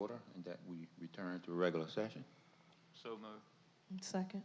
Order, and that we return to a regular session. So moved. Second.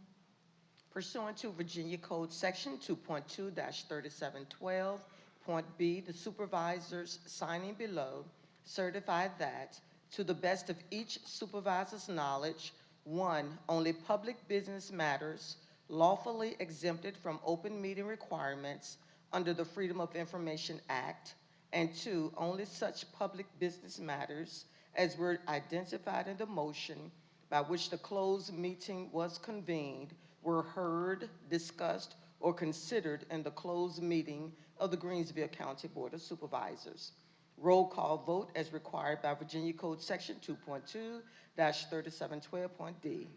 Pursuant to Virginia Code Section 2.2-3712, Point B, the supervisors signing below certify that, to the best of each supervisor's knowledge, one, only public business matters lawfully exempted from open meeting requirements under the Freedom of Information Act, and two, only such public business matters as were identified in the motion by which the closed meeting was convened were heard, discussed, or considered in the closed meeting of the Greensville County Board of Supervisors. Roll call vote as required by Virginia Code Section 2.2-3712.d.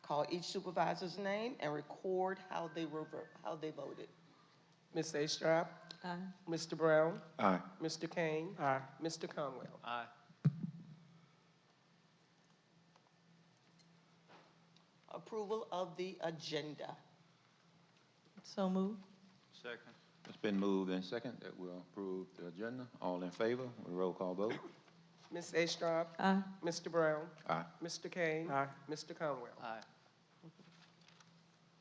Call each supervisor's name and record how they voted. Ms. Astrop, Aye. Mr. Brown, Aye. Mr. Kane, Aye. Mr. Conwell. Aye. Approval of the agenda. So moved. Second. It's been moved and second that we'll approve the agenda. All in favor, with a roll call vote. Ms. Astrop, Aye. Mr. Brown, Aye. Mr. Kane, Mr. Conwell. Aye.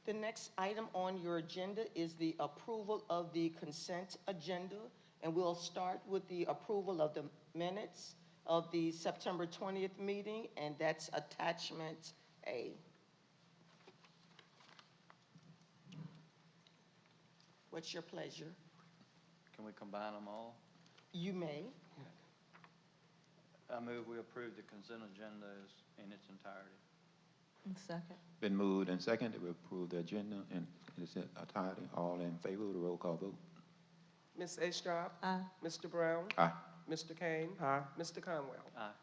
The next item on your agenda is the approval of the consent agenda, and we'll start with the approval of the minutes of the September 20th meeting, and that's attachment A. What's your pleasure? Can we combine them all? You may. I move we approve the consent agenda in its entirety. Second. Been moved and second that we approve the agenda in its entirety. All in favor, with a roll call vote. Ms. Astrop, Aye. Mr. Brown, Aye. Mr. Kane, Mr. Conwell. Aye.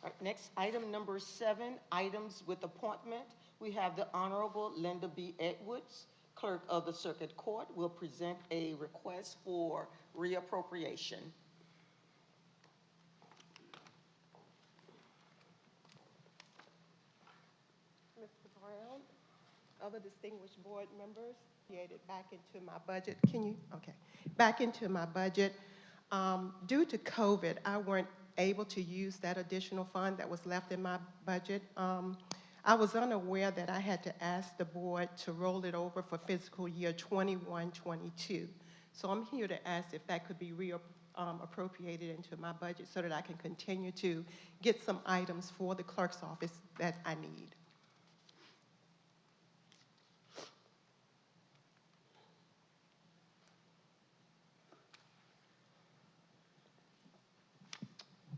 All right, next, item number 7, items with appointment. We have the Honorable Linda B. Edwards, Clerk of the Circuit Court, will present a request for reappropriation. Mr. Brown, other distinguished board members, created back into my budget. Back into my budget. Due to COVID, I weren't able to use that additional fund that was left in my budget. I was unaware that I had to ask the board to roll it over for fiscal year 21-22. So I'm here to ask if that could be appropriated into my budget so that I can continue to get some items for the clerk's office that I need.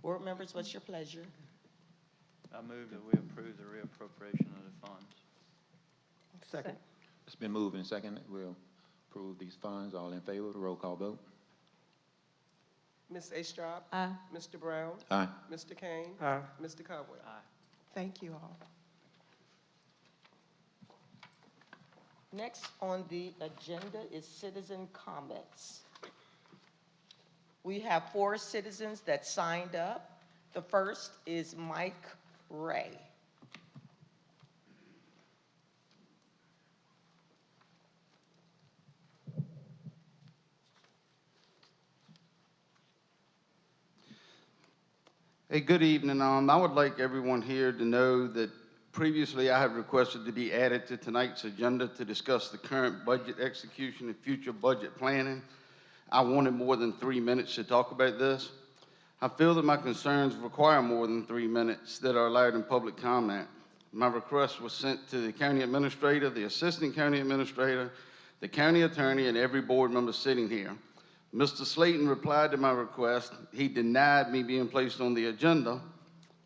Board members, what's your pleasure? I move that we approve the reappropriation of the funds. Second. It's been moved and second that we'll approve these funds. All in favor, with a roll call vote. Ms. Astrop, Aye. Mr. Brown, Aye. Mr. Kane, Mr. Conwell. Aye. Thank you all. Next on the agenda is citizen comments. We have 4 citizens that signed up. The first is Mike Ray. Hey, good evening. I would like everyone here to know that previously I had requested to be added to tonight's agenda to discuss the current budget execution and future budget planning. I wanted more than 3 minutes to talk about this. I feel that my concerns require more than 3 minutes that are allowed in public comment. My request was sent to the county administrator, the assistant county administrator, the county attorney, and every board member sitting here. Mr. Slayton replied to my request. He denied me being placed on the agenda.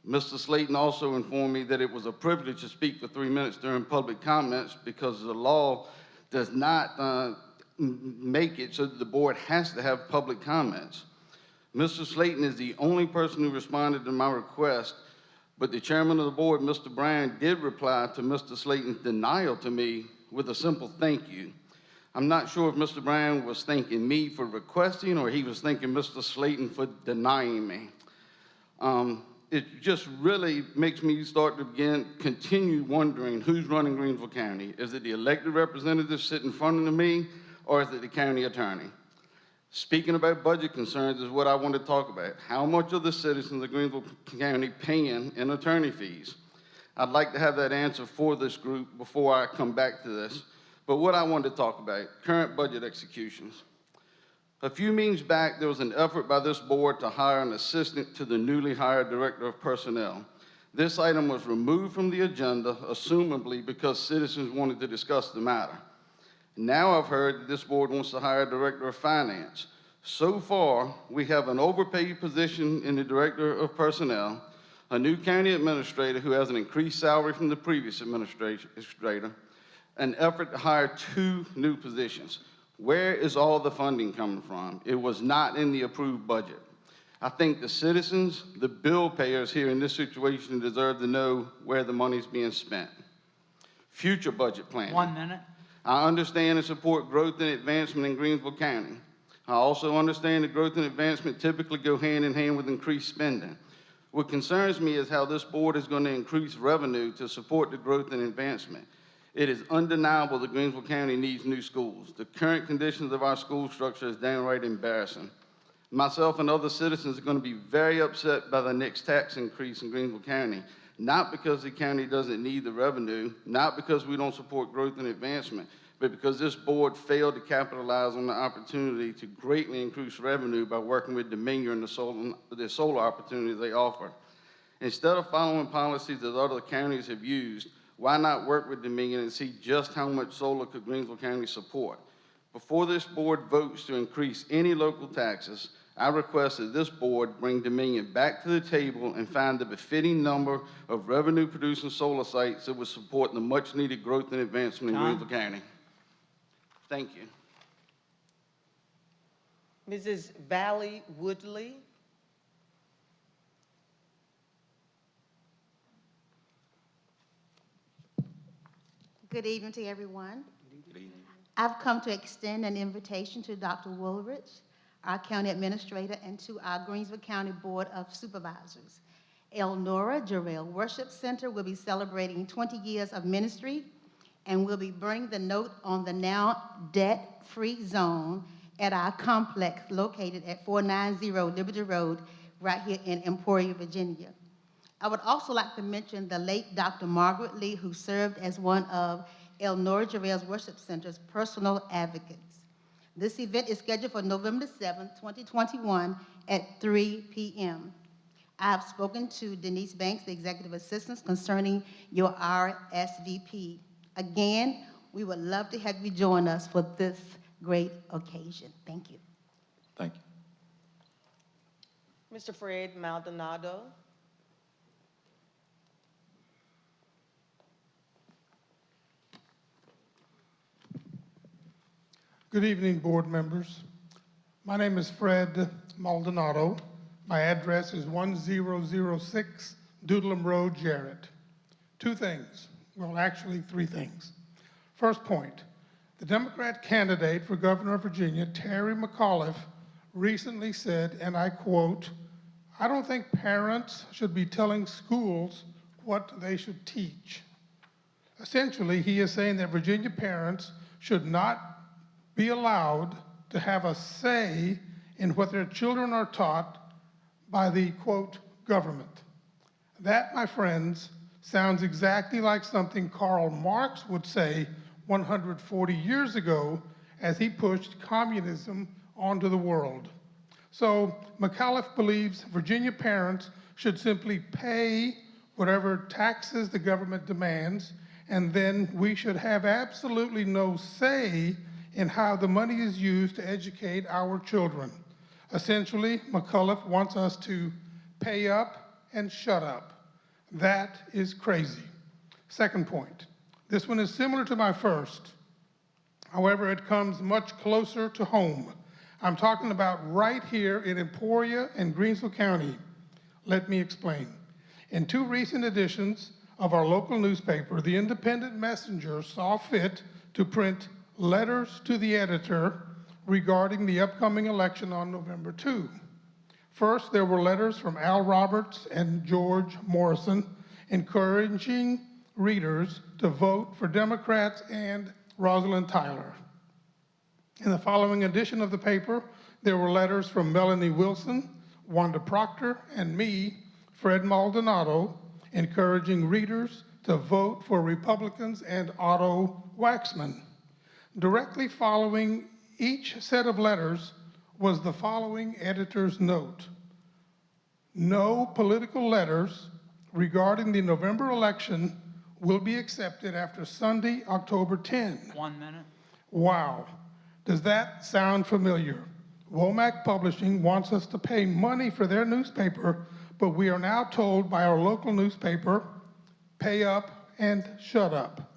Mr. Slayton also informed me that it was a privilege to speak for 3 minutes during public comments because the law does not make it so that the board has to have public comments. Mr. Slayton is the only person who responded to my request, but the chairman of the board, Mr. Bryan, did reply to Mr. Slayton's denial to me with a simple thank you. I'm not sure if Mr. Bryan was thanking me for requesting or he was thanking Mr. Slayton for denying me. It just really makes me start to continue wondering who's running Greensville County. Is it the elected representatives sitting in front of me, or is it the county attorney? Speaking about budget concerns is what I want to talk about. How much are the citizens of Greensville County paying in attorney fees? I'd like to have that answer for this group before I come back to this. But what I wanted to talk about, current budget executions. A few meetings back, there was an effort by this board to hire an assistant to the newly hired Director of Personnel. This item was removed from the agenda, assumably because citizens wanted to discuss the matter. Now I've heard that this board wants to hire a Director of Finance. So far, we have an overpaid position in the Director of Personnel, a new county administrator who has an increased salary from the previous administrator, an effort to hire 2 new positions. Where is all the funding coming from? It was not in the approved budget. I think the citizens, the bill payers here in this situation deserve to know where the money's being spent. Future budget planning. 1 minute. I understand and support growth and advancement in Greensville County. I also understand that growth and advancement typically go hand in hand with increased spending. What concerns me is how this board is going to increase revenue to support the growth and advancement. It is undeniable that Greensville County needs new schools. The current conditions of our school structure is downright embarrassing. Myself and other citizens are going to be very upset by the next tax increase in Greensville County, not because the county doesn't need the revenue, not because we don't support growth and advancement, but because this board failed to capitalize on the opportunity to greatly increase revenue by working with Dominion and the solar opportunities they offer. Instead of following policies that other counties have used, why not work with Dominion and see just how much solar could Greensville County support? Before this board votes to increase any local taxes, I request that this board bring Dominion back to the table and find the befitting number of revenue-producing solar sites that would support the much-needed growth and advancement in Tom? Greensville County. Thank you. Mrs. Valley Woodley. Good evening to everyone. Good evening. I've come to extend an invitation to Dr. Woolridge, our county administrator, and to our Greensville County Board of Supervisors. Elnora Jarrell Worship Center will be celebrating 20 years of ministry and will be burning the note on the now debt-free zone at our complex located at 490 Liberty Road right here in Emporia, Virginia. I would also like to mention the late Dr. Margaret Lee, who served as one of Elnora Jarrell's Worship Center's personal advocates. This event is scheduled for November 7, 2021 at 3 p.m. I have spoken to Denise Banks, the executive assistant, concerning your RSVP. Again, we would love to have you join us for this great occasion. Thank you. Thank you. Mr. Fred Maldonado. Good evening, board members. My name is Fred Maldonado. My address is 1006 Doodlem Road, Jarrett. 2 things, well, actually 3 things. First point, the Democrat candidate for governor of Virginia, Terry McAuliffe, recently said, and I quote, "I don't think parents should be telling schools what they should teach." Essentially, he is saying that Virginia parents should not be allowed to have a say in what their children are taught by the, quote, government. That, my friends, sounds exactly like something Karl Marx would say 140 years ago as he pushed communism onto the world. So McAuliffe believes Virginia parents should simply pay whatever taxes the government demands, and then we should have absolutely no say in how the money is used to educate our children. Essentially, McAuliffe wants us to pay up and shut up. That is crazy. Second point, this one is similar to my first. However, it comes much closer to home. I'm talking about right here in Emporia and Greensville County. Let me explain. In 2 recent editions of our local newspaper, the Independent Messenger saw fit to print letters to the editor regarding the upcoming election on November 2. First, there were letters from Al Roberts and George Morrison encouraging readers to vote for Democrats and Rosalind Tyler. In the following edition of the paper, There were letters from Melanie Wilson, Wanda Proctor, and me, Fred Maldonado, encouraging readers to vote for Republicans and Otto Waxman. Directly following each set of letters was the following editor's note. No political letters regarding the November election will be accepted after Sunday, October 10. 1 minute. Wow. Does that sound familiar? Womack Publishing wants us to pay money for their newspaper, but we are now told by our local newspaper, pay up and shut up.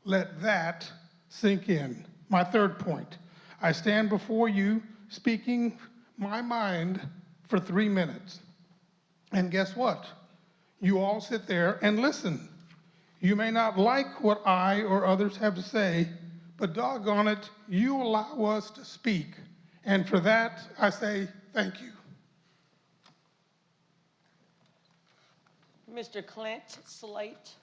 Let that sink in. My third point, I stand before you speaking my mind for 3 minutes. And guess what? You all sit there and listen. You may not like what I or others have to say, but doggone it, you allow us to speak. And for that, I say thank you. Mr. Clint Slate.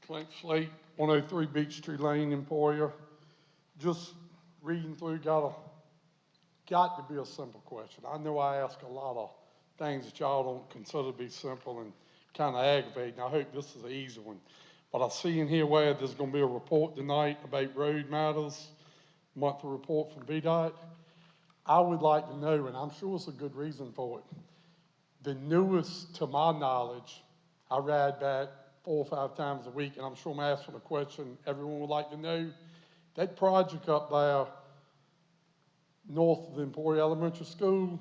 Clint Slate, 103 Beech Tree Lane, Emporia. Just reading through, got to be a simple question. I know I ask a lot of things that y'all don't consider to be simple and kind of aggravating. I hope this is an easy one. But I see in here where there's going to be a report tonight about road matters, monthly report from VDOT. I would like to know, and I'm sure it's a good reason for it, the newest, to my knowledge, I ride back 4 or 5 times a week, and I'm sure I'm asking a question everyone would like to know. That project up there north of the Emporia Elementary School,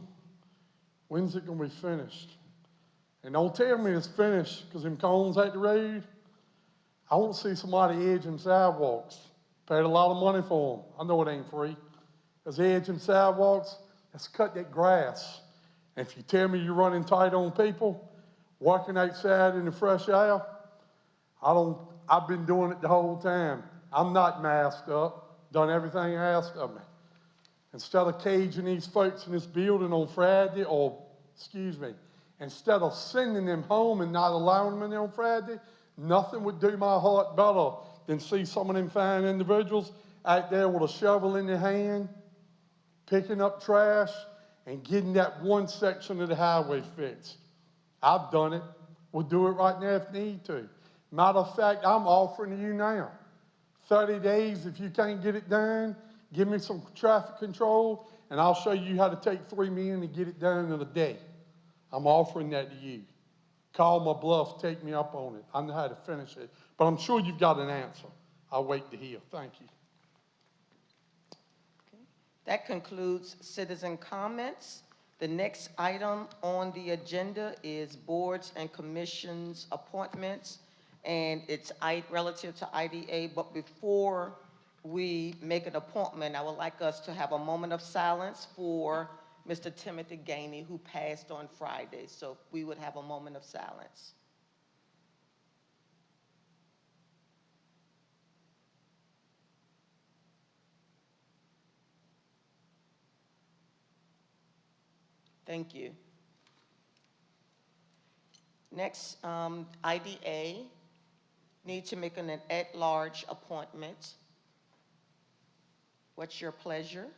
when's it going to be finished? And don't tell me it's finished because them cones at the road. I want to see somebody edging sidewalks. Paid a lot of money for them. I know it ain't free. There's edging sidewalks. Let's cut that grass. And if you tell me you're running tight on people, walking outside in the fresh air, I've been doing it the whole time. I'm not masked up, done everything asked of me. Instead of caging these folks in this building on Friday, instead of sending them home and not allowing them in on Friday, nothing would do my heart better than see some of them fine individuals out there with a shovel in their hand, picking up trash, and getting that one section of the highway fixed. I've done it. We'll do it right now if need to. Matter of fact, I'm offering to you now, 30 days, if you can't get it done, give me some traffic control, and I'll show you how to take 3 men and get it done in a day. I'm offering that to you. Call my bluff, take me up on it. I know how to finish it. But I'm sure you've got an answer. I'll wait to hear. Thank you. Okay. That concludes citizen comments. The next item on the agenda is boards and commissions appointments, and it's relative to IDA. But before we make an appointment, I would like us to have a moment of silence for Mr. Timothy Gainey, who passed on Friday. So we would have a moment of silence. Thank you. Next, IDA need to make an at-large appointment. What's your pleasure?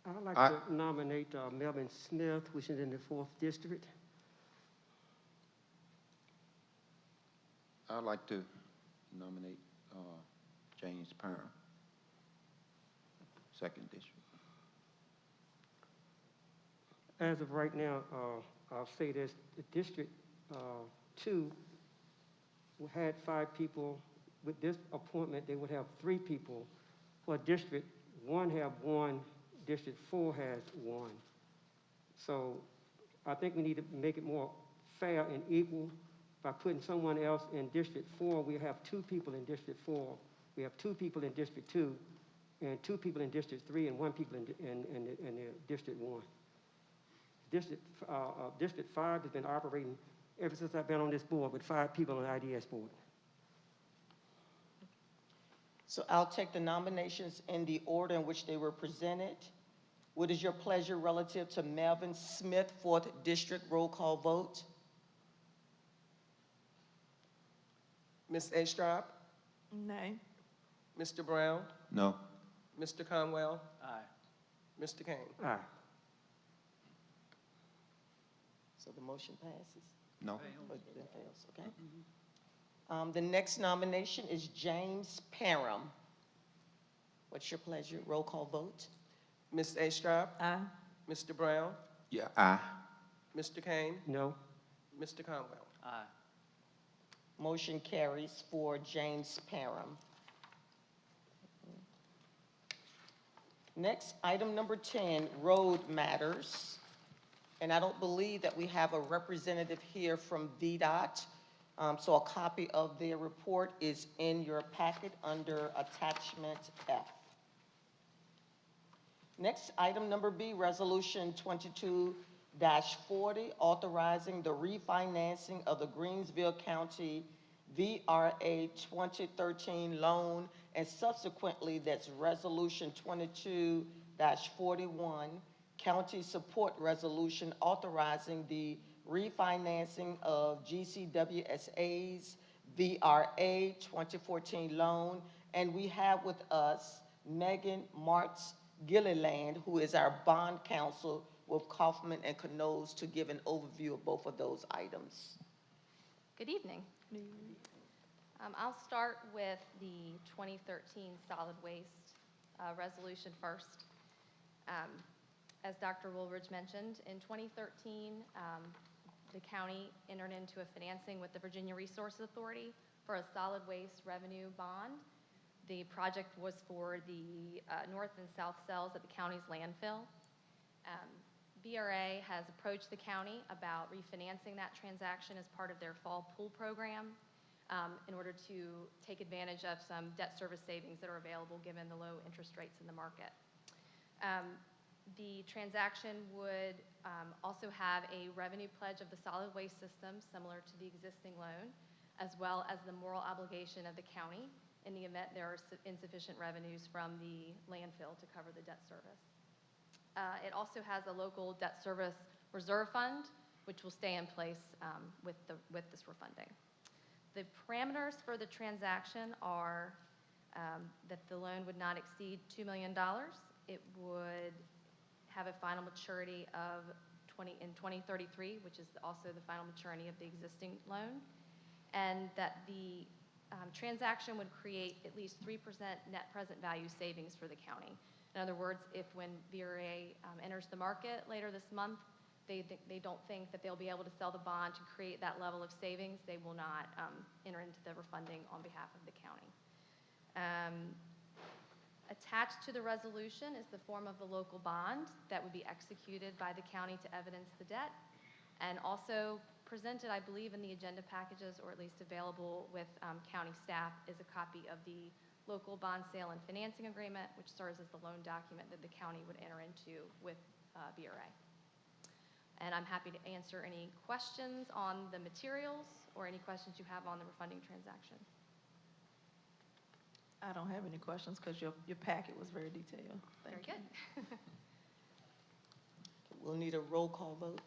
I'd like to nominate Melvin Smith, which is in the 4th District. I'd like to nominate James Perrin, 2nd District. As of right now, I'll say this, the District 2 had 5 people. With this appointment, they would have 3 people. For District 1 have 1, District 4 has 1. So I think we need to make it more fair and equal by putting someone else in District 4. We have 2 people in District 4. We have 2 people in District 2, and 2 people in District 3, and 1 people in District 1. District 5 has been operating ever since I've been on this board with 5 people on the IDS board. So I'll take the nominations in the order in which they were presented. What is your pleasure relative to Melvin Smith, 4th District? Roll call vote. Ms. Astrop, Nay. Mr. Brown, No. Mr. Conwell, Aye. Mr. Kane. Aye. So the motion passes? No. Or it fails, okay? The next nomination is James Parham. What's your pleasure? Roll call vote? Ms. Astrop, Aye. Mr. Brown, Yeah, aye. Mr. Kane, No. Mr. Conwell. Aye. Motion carries for James Parham. Next, item number 10, road matters. And I don't believe that we have a representative here from VDOT. So a copy of their report is in your packet under attachment F. Next, item number B, resolution 22-40, authorizing the refinancing of the Greensville County VRA 2013 loan, and subsequently, that's resolution 22-41, county support resolution authorizing the refinancing of GCWSA's VRA 2014 loan. And we have with us Megan Martz Gilliland, who is our bond counsel with Kaufman and Knowles, to give an overview of both of those items. Good evening. I'll start with the 2013 solid waste resolution first. As Dr. Woolridge mentioned, in 2013, the county entered into a financing with the Virginia Resources Authority for a solid waste revenue bond. The project was for the north and south cells at the county's landfill. VRA has approached the county about refinancing that transaction as part of their fall pool program in order to take advantage of some debt service savings that are available given the low interest rates in the market. The transaction would also have a revenue pledge of the solid waste system similar to the existing loan, as well as the moral obligation of the county in the event there are insufficient revenues from the landfill to cover the debt service. It also has a local debt service reserve fund, which will stay in place with this refunding. The parameters for the transaction are that the loan would not exceed $2 million. It would have a final maturity of 2033, which is also the final maturity of the existing loan, and that the transaction would create at least 3% net present value savings for the county. In other words, if when VRA enters the market later this month, they don't think that they'll be able to sell the bond to create that level of savings, they will not enter into the refunding on behalf of the county. Attached to the resolution is the form of the local bond that would be executed by the county to evidence the debt, and also presented, I believe, in the agenda packages, or at least available with county staff, is a copy of the local bond sale and financing agreement, which serves as the loan document that the county would enter into with VRA. And I'm happy to answer any questions on the materials or any questions you have on the refunding transaction. I don't have any questions because your packet was very detailed. Very Thank you. good. We'll need a roll call vote.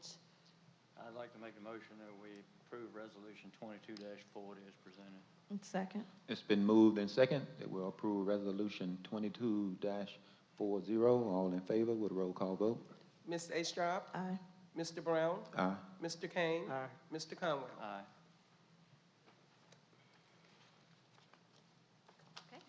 I'd like to make a motion that we approve resolution 22-40 as presented. Second. It's been moved and second that we'll approve resolution 22-40. All in favor with a roll call vote? Ms. Astrop, Aye. Mr. Brown, Aye. Mr. Kane, Aye. Mr. Conwell. Aye. Okay.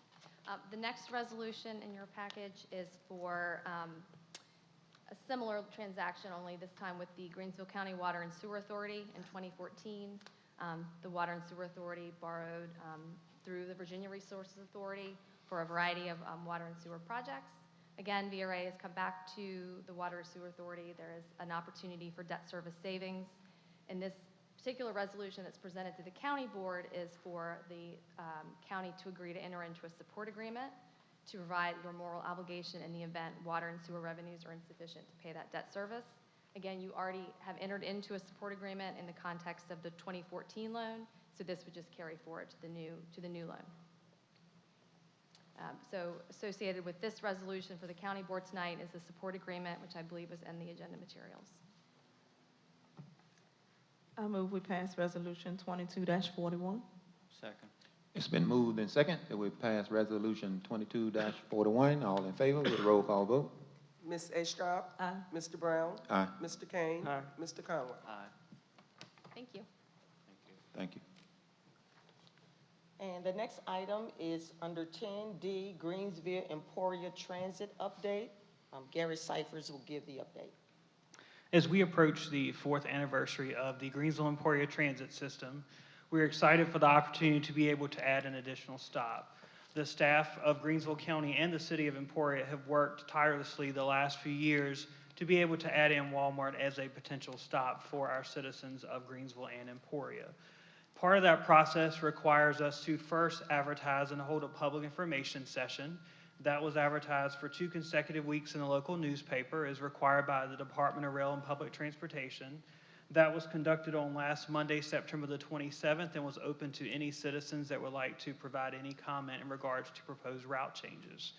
The next resolution in your package is for a similar transaction, only this time with the Greensville County Water and Sewer Authority. In 2014, the Water and Sewer Authority borrowed through the Virginia Resources Authority for a variety of water and sewer projects. Again, VRA has come back to the Water and Sewer Authority. There is an opportunity for debt service savings. In this particular resolution that's presented to the county board is for the county to agree to enter into a support agreement to provide your moral obligation in the event water and sewer revenues are insufficient to pay that debt service. Again, you already have entered into a support agreement in the context of the 2014 loan, so this would just carry forward to the new loan. So associated with this resolution for the county board tonight is the support agreement, which I believe was in the agenda materials. I move we pass resolution 22-41. Second. It's been moved and second that we pass resolution 22-41. All in favor with a roll call vote? Ms. Astrop? Aye. Mr. Brown? Aye. Mr. Kane? Aye. Mr. Conway? Aye. Thank you. Thank you. And the next item is under 10D, Greensville Emporia Transit Update. Gary Cyphers will give the update. As we approach the 4th anniversary of the Greensville Emporia Transit System, we're excited for the opportunity to be able to add an additional stop. The staff of Greensville County and the city of Emporia have worked tirelessly the last few years to be able to add in Walmart as a potential stop for our citizens of Greensville and Emporia. Part of that process requires us to first advertise and hold a public information session. That was advertised for 2 consecutive weeks in the local newspaper as required by the Department of Rail and Public Transportation. That was conducted on last Monday, September the 27th, and was open to any citizens that would like to provide any comment in regards to proposed route changes.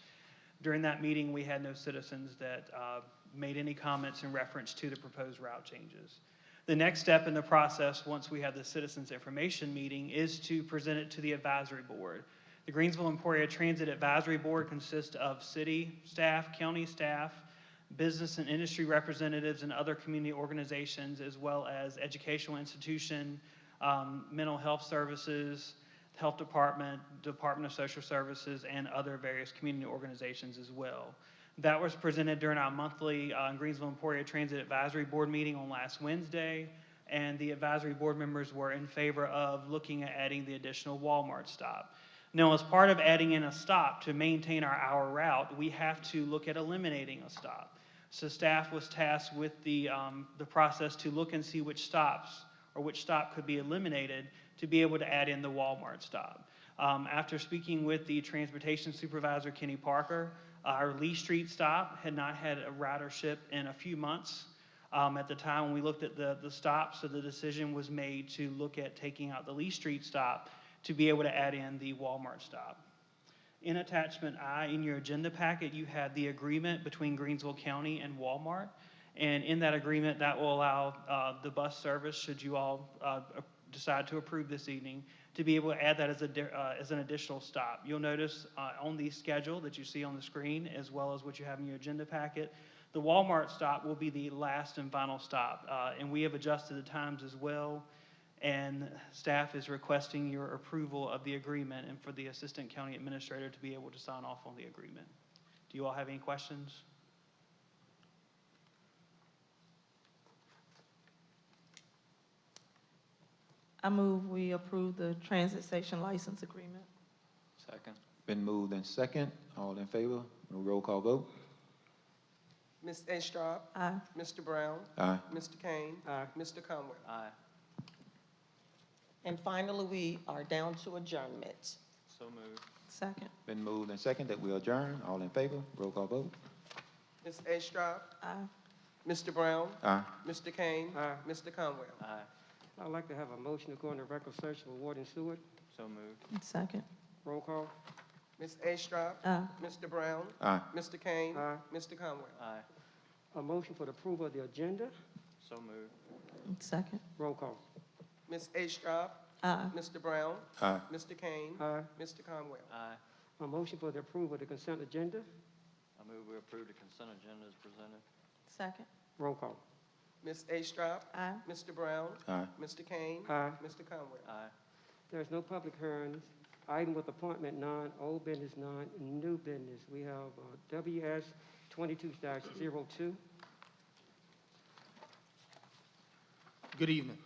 During that meeting, we had no citizens that made any comments in reference to the proposed route changes. The next step in the process, once we have the citizens information meeting, is to present it to the advisory board. The Greensville Emporia Transit Advisory Board consists of city staff, county staff, business and industry representatives, and other community organizations, as well as educational institution, mental health services, health department, Department of Social Services, and other various community organizations as well. That was presented during our monthly Greensville Emporia Transit Advisory Board meeting on last Wednesday, and the advisory board members were in favor of looking at adding the additional Walmart stop. Now, as part of adding in a stop to maintain our hour route, we have to look at eliminating a stop. So staff was tasked with the process to look and see which stops or which stop could be eliminated to be able to add in the Walmart stop. After speaking with the transportation supervisor, Kenny Parker, our Lee Street stop had not had a ridership in a few months. At the time when we looked at the stop, so the decision was made to look at taking out the Lee Street stop to be able to add in the Walmart stop. In attachment I in your agenda packet, you had the agreement between Greensville County and Walmart. And in that agreement, that will allow the bus service, should you all decide to approve this evening, to be able to add that as an additional stop. You'll notice on the schedule that you see on the screen, as well as what you have in your agenda packet, the Walmart stop will be the last and final stop. And we have adjusted the times as well. And staff is requesting your approval of the agreement and for the Assistant County Administrator to be able to sign off on the agreement. Do you all have any questions? I move we approve the transit station license agreement. Second. Been moved and second. All in favor? Roll call vote? Ms. Astrop? Aye. Mr. Brown? Aye. Mr. Kane? Aye. Mr. Conway? Aye. And finally, we are down to adjournment. So moved. Second. Been moved and second that we adjourn. All in favor? Roll call vote? Ms. Astrop? Aye. Mr. Brown? Aye. Mr. Kane? Aye. Mr. Conway? Aye. I'd like to have a motion to go into record session for water and sewer. So moved. Second. Roll call. Ms. Astrop? Aye. Mr. Brown? Aye. Mr. Kane? Aye. Mr. Conway? Aye. A motion for the approval of the agenda. So moved. Second. Roll call. Ms. Astrop? Aye. Mr. Brown? Aye. Mr. Kane? Aye. Mr. Conway? Aye. A motion for the approval of the consent agenda. I move we approve the consent agenda as presented. Second. Roll call. Ms. Astrop? Aye. Mr. Brown? Aye. Mr. Kane? Aye. Mr. Conway? Aye. There's no public hearings. Item with appointment none, old business none, new business. We have WS 22-02. Good evening.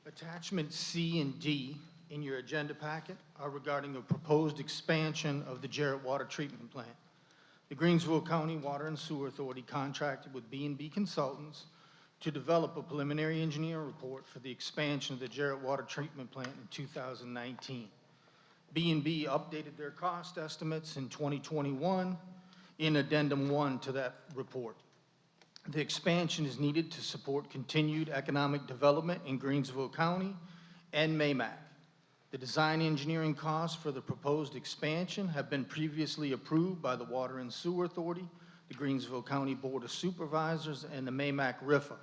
Attachment C and D in your agenda packet are regarding a proposed expansion of the Jarrett Water Treatment Plant. The Greensville County Water and Sewer Authority contracted with B&B Consultants to develop a preliminary engineering report for the expansion of the Jarrett Water Treatment Plant in 2019. B&B updated their cost estimates in 2021 in Addendum 1 to that report. The expansion is needed to support continued economic development in Greensville County and Maymac. The design engineering costs for the proposed expansion have been previously approved by the Water and Sewer Authority, the Greensville County Board of Supervisors, and the Maymac RIFA.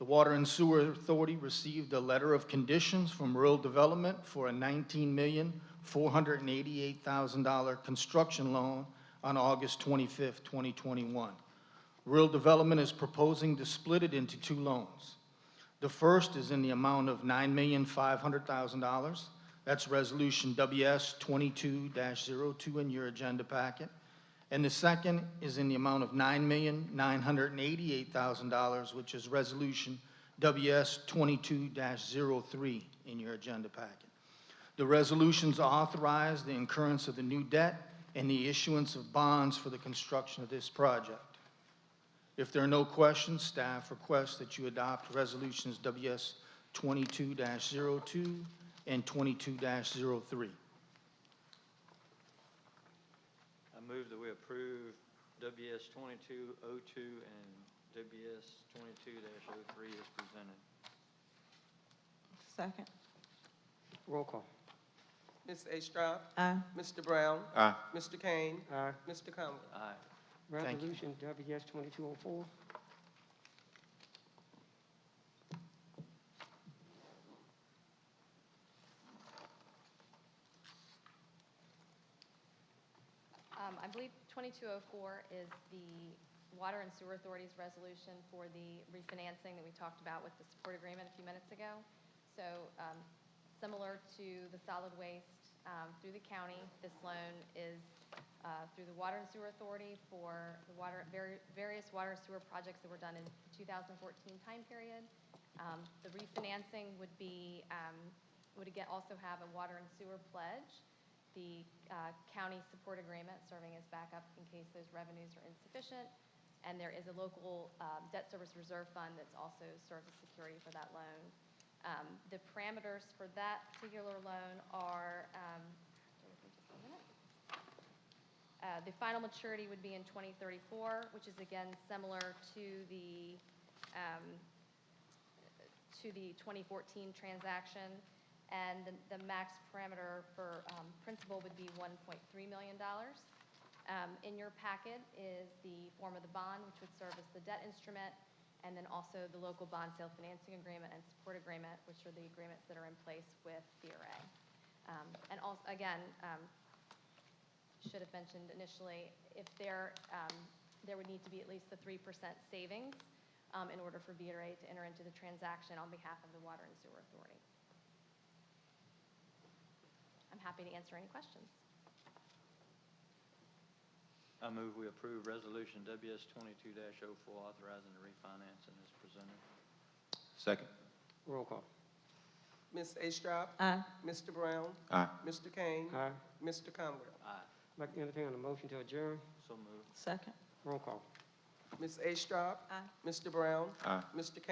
The Water and Sewer Authority received a letter of conditions from Rural Development for a $19,488,000 construction loan on August 25th, 2021. Rural Development is proposing to split it into two loans. The first is in the amount of $9,500,000. That's Resolution WS 22-02 in your agenda packet. And the second is in the amount of $9,988,000, which is Resolution WS 22-03 in your agenda packet. The resolutions authorize the incurrence of the new debt and the issuance of bonds for the construction of this project. If there are no questions, staff requests that you adopt Resolutions WS 22-02 and 22-03. I move that we approve WS 2202 and WS 22-03 as presented. Second. Roll call. Ms. Astrop, Aye. Mr. Brown, Aye. Mr. Kane, Aye. Mr. Conway. Aye. Thank you. Resolution WS 2204. I believe 2204 is the Water and Sewer Authority's resolution for the refinancing that we talked about with the support agreement a few minutes ago. So similar to the solid waste through the county, this loan is through the Water and Sewer Authority for the various water and sewer projects that were done in the 2014 time period. The refinancing would be, would again also have a water and sewer pledge, the county support agreement serving as backup in case those revenues are insufficient, and there is a local debt service reserve fund that's also serves as security for that loan. The parameters for that particular loan are, the final maturity would be in 2034, which is again similar to the 2014 transaction. And the max parameter for principal would be $1.3 million. In your packet is the form of the bond, which would serve as the debt instrument, and then also the local bond sale financing agreement and support agreement, which are the agreements that are in place with BRA. And also, again, should have mentioned initially, if there would need to be at least the 3% savings in order for BRA to enter into the transaction on behalf of the Water and Sewer Authority. I'm happy to answer any questions. I move we approve Resolution WS 22-04 authorizing the refinancing as presented. Second. Roll call. Ms. Astrop, Aye. Mr. Brown, Aye. Mr. Kane, Aye. Mr. Conway. Aye. I'd like to entertain a motion to adjourn. So moved. Second. Roll call. Ms. Astrop, Aye. Mr. Brown, Aye. Mr. Kane.